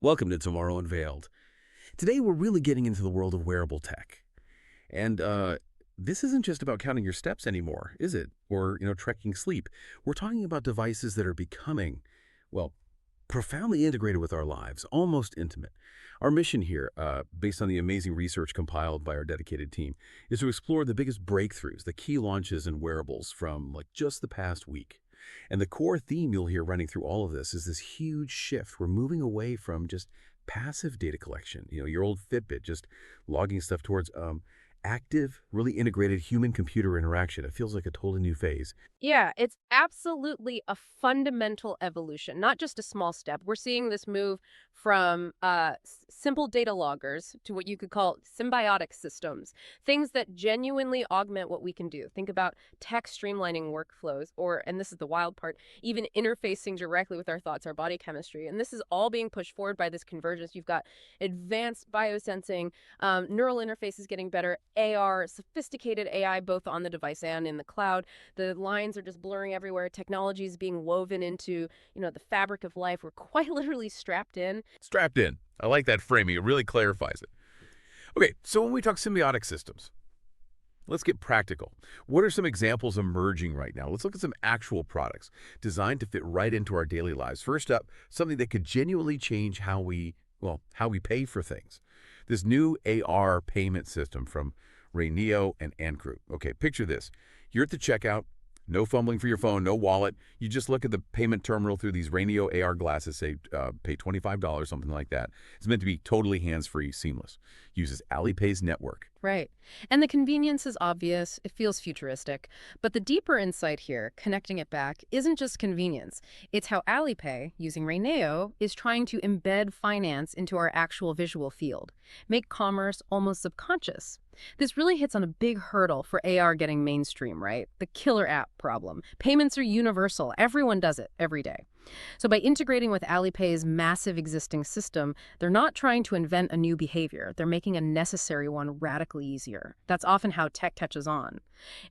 Welcome to Tomorrow Unveiled. Today we're really getting into the world of wearable tech. And this isn't just about counting your steps anymore, is it? Or, tracking sleep. We're talking about devices that are becoming, well, profoundly integrated with our lives, almost intimate. Our mission here, based on the amazing research compiled by our dedicated team, is to explore the biggest breakthroughs, the key launches in wearables from just the past week. And the core theme you'll hear running through all of this is this huge shift. We're moving away from just passive data collection, your old Fitbit, just logging stuff towards active, really integrated human-computer interaction. It feels like a totally new phase. Yeah, it's absolutely a fundamental evolution, not just a small step. We're seeing this move from simple data loggers to what you could call symbiotic systems, things that genuinely augment what we can do. Think about tech streamlining workflows, and this is the wild part, even interfacing directly with our thoughts, our body chemistry. And this is all being pushed forward by this convergence. You've got advanced biosensing, neural interfaces getting better, AR, sophisticated AI, both on the device and in the cloud. The lines are just blurring everywhere. Technology is being woven into, the fabric of life. We're quite literally strapped in. Strapped in. I like that framing. It really clarifies it. Okay, so when we talk symbiotic systems, let's get practical. What are some examples emerging right now? Let's look at some actual products designed to fit right into our daily lives. First up, something that could genuinely change how we pay for things. This new AR payment system from Raneo and Ant Group. Okay, picture this. You're at the checkout, no fumbling for your phone, no wallet. You just look at the payment terminal through these Raneo AR glasses, say pay $25, something like that. It's meant to be totally hands-free, seamless. Uses Alipay's network. Right. And the convenience is obvious. It feels futuristic. But the deeper insight here, connecting it back, isn't just convenience. It's how Alipay, using Raneo, is trying to embed finance into our actual visual field, make commerce almost subconscious. This really hits on a big hurdle for AR getting mainstream, right? The killer app problem. Payments are universal. Everyone does it every day. So by integrating with Alipay's massive existing system, they're not trying to invent a new behavior. They're making a necessary one radically easier. That's often how tech catches on.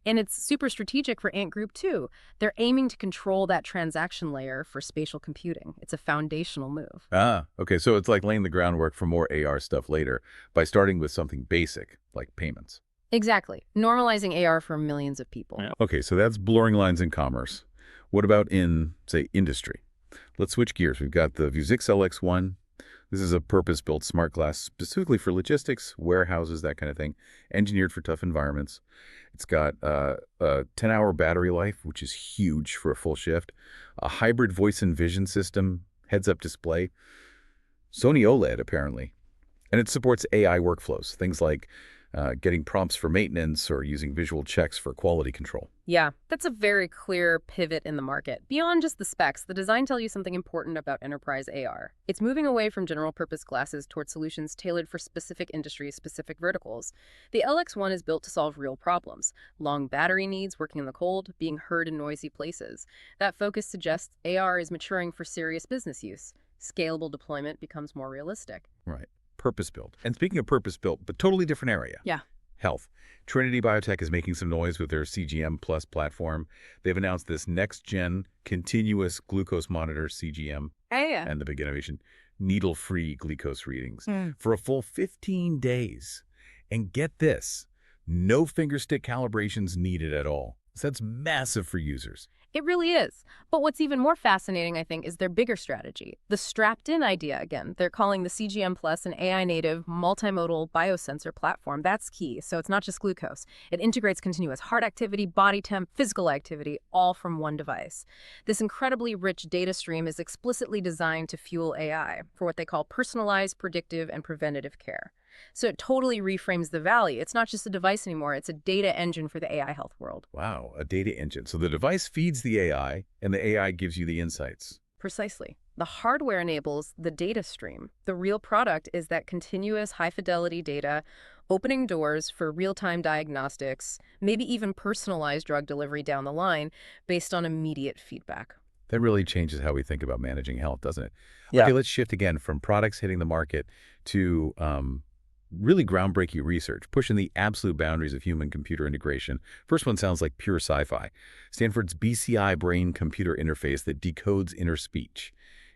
And it's super strategic for Ant Group, too. They're aiming to control that transaction layer for spatial computing. It's a foundational move. Ah, okay, so it's like laying the groundwork for more AR stuff later by starting with something basic, like payments. Exactly. Normalizing AR for millions of people. Yeah. Okay, so that's blurring lines in commerce. What about in, say, industry? Let's switch gears. We've got the Vuzix LX1. This is a purpose-built smart glass specifically for logistics, warehouses, that kind of thing, engineered for tough environments. It's got a 10-hour battery life, which is huge for a full shift, a hybrid voice and vision system, heads-up display, Sony OLED, apparently. And it supports AI workflows, things like getting prompts for maintenance or using visual checks for quality control. Yeah, that's a very clear pivot in the market. Beyond just the specs, the design tells you something important about enterprise AR. It's moving away from general-purpose glasses toward solutions tailored for specific industries, specific verticals. The LX1 is built to solve real problems. Long battery needs, working in the cold, being heard in noisy places. That focus suggests AR is maturing for serious business use. Scalable deployment becomes more realistic. Right. Purpose-built. And speaking of purpose-built, but totally different area. Yeah. Health. Trinity Biotech is making some noise with their CGM Plus platform. They've announced this next-gen continuous glucose monitor, CGM, and the big innovation, needle-free glucose readings for a full 15 days. And get this, no finger stick calibrations needed at all. So that's massive for users. It really is. But what's even more fascinating, I think, is their bigger strategy. The strapped-in idea, again. They're calling the CGM Plus an AI-native, multimodal biosensor platform. That's key. So it's not just glucose. It integrates continuous heart activity, body temp, physical activity, all from one device. This incredibly rich data stream is explicitly designed to fuel AI for what they call personalized, predictive, and preventative care. So it totally reframes the value. It's not just a device anymore. It's a data engine for the AI health world. Wow, a data engine. So the device feeds the AI, and the AI gives you the insights. Precisely. The hardware enables the data stream. The real product is that continuous high-fidelity data, opening doors for real-time diagnostics, maybe even personalized drug delivery down the line based on immediate feedback. That really changes how we think about managing health, doesn't it? Yeah. Okay, let's shift again from products hitting the market to really groundbreaking research, pushing the absolute boundaries of human-computer integration. First one sounds like pure sci-fi. Stanford's BCI brain-computer interface that decodes inner speech.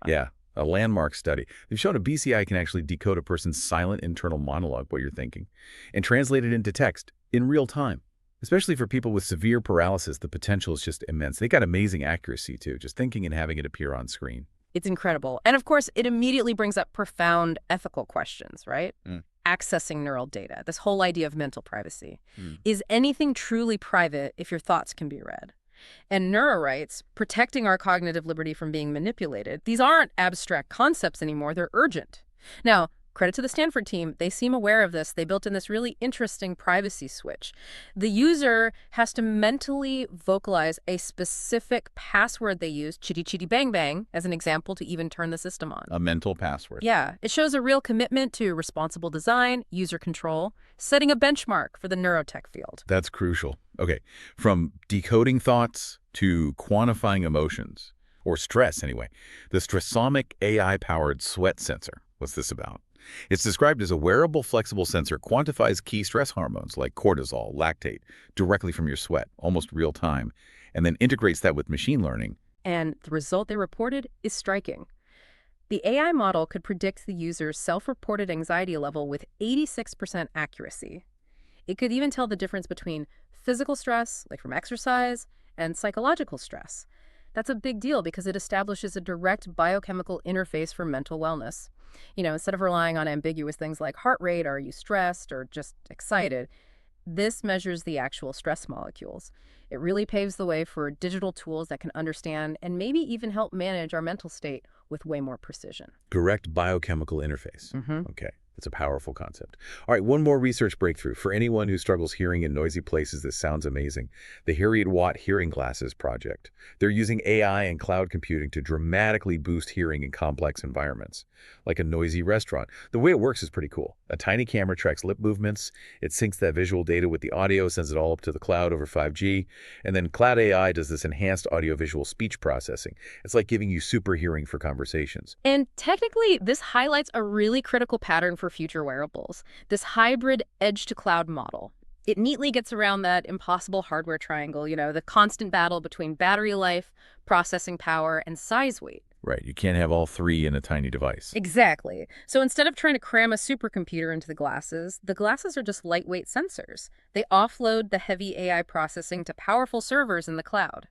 Yeah, a landmark study. They've shown a BCI can actually decode a person's silent internal monologue, what you're thinking, and translate it into text in real time. Especially for people with severe paralysis, the potential is just immense. They got amazing accuracy, too, just thinking and having it appear on screen. It's incredible. And of course, it immediately brings up profound ethical questions, right? Accessing neural data, this whole idea of mental privacy. Is anything truly private if your thoughts can be read? And Neuro writes, protecting our cognitive liberty from being manipulated, these aren't abstract concepts anymore, they're urgent. Now, credit to the Stanford team, they seem aware of this. They built in this really interesting privacy switch. The user has to mentally vocalize a specific password they use, chitty chitty bang bang, as an example, to even turn the system on. A mental password. Yeah, it shows a real commitment to responsible design, user control, setting a benchmark for the neurotech field. That's crucial. Okay, from decoding thoughts to quantifying emotions, or stress anyway, the Strasomic AI-powered sweat sensor. What's this about? It's described as a wearable flexible sensor, quantifies key stress hormones like cortisol, lactate, directly from your sweat, almost real time, and then integrates that with machine learning. And the result they reported is striking. The AI model could predict the user's self-reported anxiety level with 86% accuracy. It could even tell the difference between physical stress, like from exercise, and psychological stress. That's a big deal because it establishes a direct biochemical interface for mental wellness. You know, instead of relying on ambiguous things like heart rate, are you stressed or just excited, this measures the actual stress molecules. It really paves the way for digital tools that can understand and maybe even help manage our mental state with way more precision. Direct biochemical interface. Okay, that's a powerful concept. All right, one more research breakthrough. For anyone who struggles hearing in noisy places, this sounds amazing. The HeriaWatt Hearing Glasses project. They're using AI and cloud computing to dramatically boost hearing in complex environments, like a noisy restaurant. The way it works is pretty cool. A tiny camera tracks lip movements. It syncs that visual data with the audio, sends it all up to the cloud over 5G, and then cloud AI does this enhanced audiovisual speech processing. It's like giving you super hearing for conversations. And technically, this highlights a really critical pattern for future wearables, this hybrid edge-to-cloud model. It neatly gets around that impossible hardware triangle, you know, the constant battle between battery life, processing power, and size weight. Right, you can't have all three in a tiny device. Exactly. So instead of trying to cram a supercomputer into the glasses are just lightweight sensors. They offload the heavy AI processing to powerful servers in the cloud.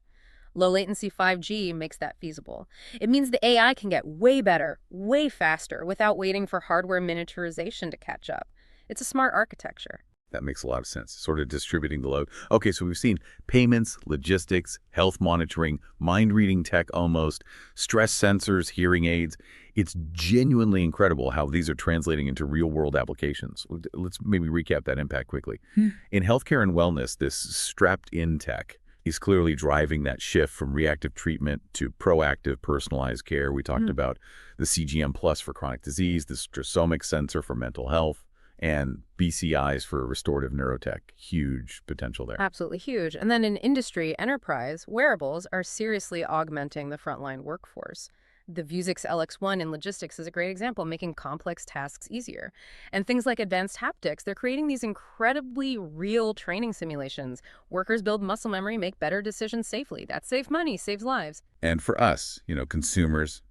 Low latency 5G makes that feasible. It means the AI can get way better, way faster, without waiting for hardware miniaturization to catch up. It's a smart architecture. That makes a lot of sense, sort of distributing the load. Okay, so we've seen payments, logistics, health monitoring, mind-reading tech almost, stress sensors, hearing aids. It's genuinely incredible how these are translating into real-world applications. Let's maybe recap that impact quickly. In healthcare and wellness, this strapped-in tech is clearly driving that shift from reactive treatment to proactive, personalized care. We talked about the CGM Plus for chronic disease, the Strasomic sensor for mental health, and BCIs for restorative neurotech. Huge potential there. Absolutely huge. And then in industry, enterprise, wearables are seriously augmenting the frontline workforce. The Vuzix LX1 in logistics is a great example, making complex tasks easier. And things like advanced haptics, they're creating these incredibly real training simulations. Workers build muscle memory, make better decisions safely. That saves money, saves lives. And for us, you know, consumers,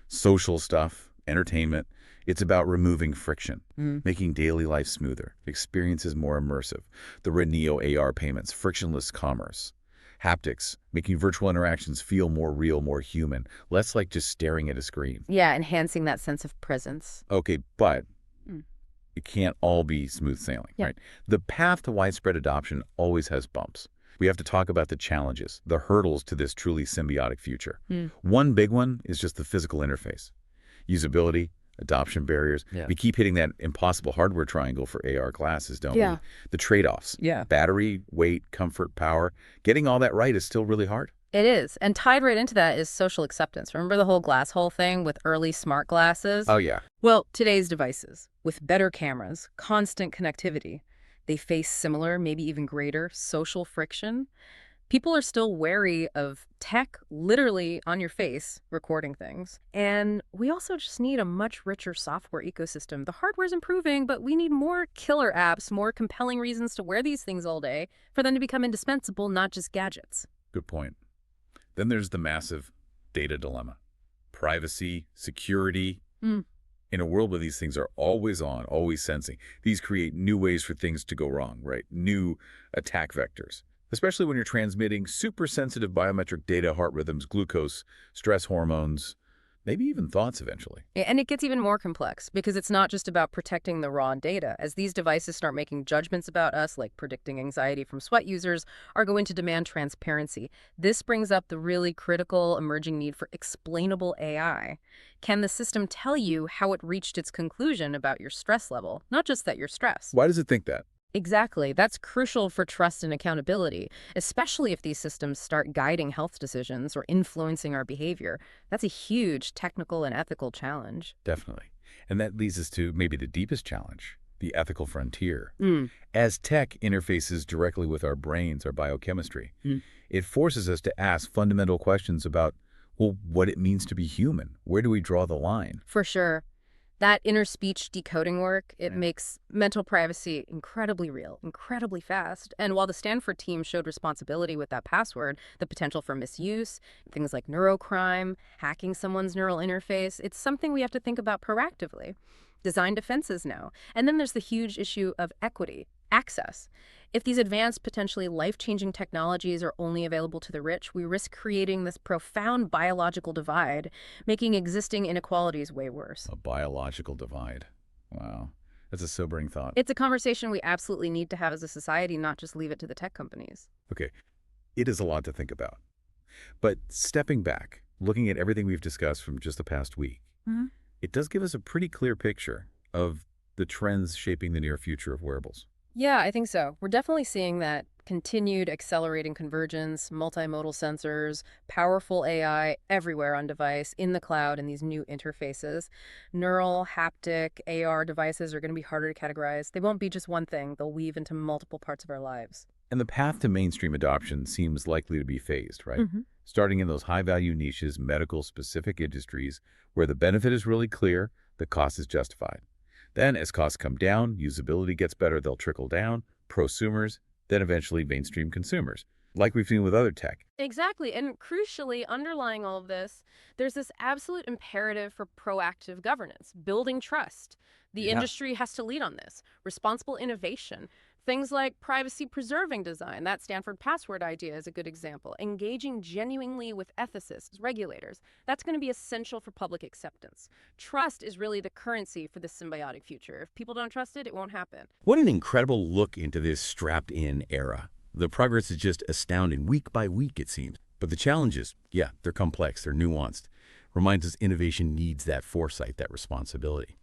social stuff, entertainment, it's about removing friction, making daily life smoother, experiences more immersive. The Raneo AR payments, frictionless commerce. Haptics, making virtual interactions feel more real, more human, less like just staring at a screen. Yeah, enhancing that sense of presence. Okay, but it can't all be smooth sailing, right? The path to widespread adoption always has bumps. We have to talk about the challenges, the hurdles to this truly symbiotic future. One big one is just the physical interface. Usability, adoption barriers. We keep hitting that impossible hardware triangle for AR glasses, don't we? The trade-offs. Battery, weight, comfort, power. Getting all that right is still really hard. It is. And tied right into that is social acceptance. Remember the whole glass hole thing with early smart glasses? Oh, yeah. Well, today's devices, with better cameras, constant connectivity, they face similar, maybe even greater social friction. People are still wary of tech literally on your face recording things. And we also just need a much richer software ecosystem. The hardware's improving, but we need more killer apps, more compelling reasons to wear these things all day for them to become indispensable, not just gadgets. Good point. Then there's the massive data dilemma. privacy, security. Mm. In a world where these things are always on, always sensing, these create new ways for things to go wrong, right? New attack vectors, especially when you're transmitting super sensitive biometric data, heart rhythms, glucose, stress hormones, maybe even thoughts eventually. And it gets even more complex because it's not just about protecting the raw data. As these devices start making judgments about us, like predicting anxiety from sweat users, are going to demand transparency. This brings up the really critical emerging need for explainable AI. Can the system tell you how it reached its conclusion about your stress level, not just that you're stressed? Why does it think that? Exactly. That's crucial for trust and accountability, especially if these systems start guiding health decisions or influencing our behavior. That's a huge technical and ethical challenge. Definitely. And that leads us to maybe the deepest challenge, the ethical frontier. Mm. As tech interfaces directly with our brains, our biochemistry, it forces us to ask fundamental questions about, well, what it means to be human. Where do we draw the line? For sure. That inner speech decoding work, it Right. makes mental privacy incredibly real, incredibly fast. And while the Stanford team showed responsibility with that password, the potential for misuse, things like neurocrime, hacking someone's neural interface, it's something we have to think about proactively. Design defenses now. And then there's the huge issue of equity, access. If these advanced, potentially life-changing technologies are only available to the rich, we risk creating this profound biological divide, making existing inequalities way worse. A biological divide. Wow. That's a sobering thought. It's a conversation we absolutely need to have as a society, not just leave it to the tech companies. Okay, it is a lot to think about. But stepping back, looking at everything we've discussed from just the past week, it does give us a pretty clear picture of the trends shaping the near future of wearables. Yeah, I think so. We're definitely seeing that continued accelerating convergence, multimodal sensors, powerful AI everywhere on device, in the cloud, and these new interfaces. Neural, haptic, AR devices are going to be harder to categorize. They won't be just one thing. They'll weave into multiple parts of our lives. And the path to mainstream adoption seems likely to be phased, right? Starting in those high-value niches, medical-specific industries, where the benefit is really clear, the cost is justified. Then, as costs come down, usability gets better, they'll trickle down, prosumers, then eventually mainstream consumers, like we've seen with other tech. Exactly. And crucially, underlying all of this, there's this absolute imperative for proactive governance, building trust. The Yeah. industry has to lead on this. Responsible innovation. Things like privacy-preserving design. That Stanford password idea is a good example. Engaging genuinely with ethicists, regulators. That's going to be essential for public acceptance. Trust is really the currency for the symbiotic future. If people don't trust it, it won't happen. What an incredible look into this strapped-in era. The progress is just astounding, week by week, it seems. But the challenges, yeah, they're complex, they're nuanced. Reminds us innovation needs that foresight, that responsibility.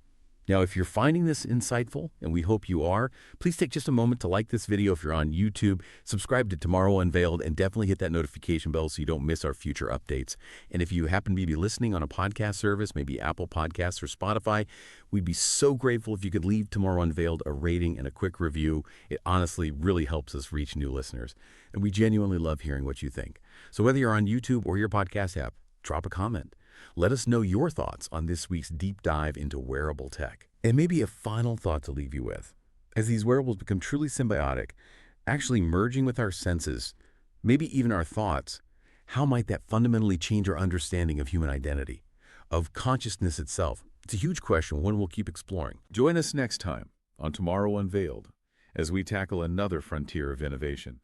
Now, if you're finding this insightful, and we hope you are, please take just a moment to like this video if you're on YouTube, subscribe to Tomorrow Unveiled, and definitely hit that notification bell so you don't miss our future updates. And if you happen to be listening on a podcast service, maybe Apple Podcasts or Spotify, we'd be so grateful if you could leave Tomorrow Unveiled a rating and a quick review. It honestly really helps us reach new listeners. And we genuinely love hearing what you think. So whether you're on YouTube or your podcast app, drop a comment. Let us know your thoughts on this week's deep dive into wearable tech. And maybe a final thought to leave you with. As these wearables become truly symbiotic, actually merging with our senses, maybe even our thoughts, how might that fundamentally change our understanding of human identity, of consciousness itself? It's a huge question, one we'll keep exploring. Join us next time on Tomorrow Unveiled as we tackle another frontier of innovation.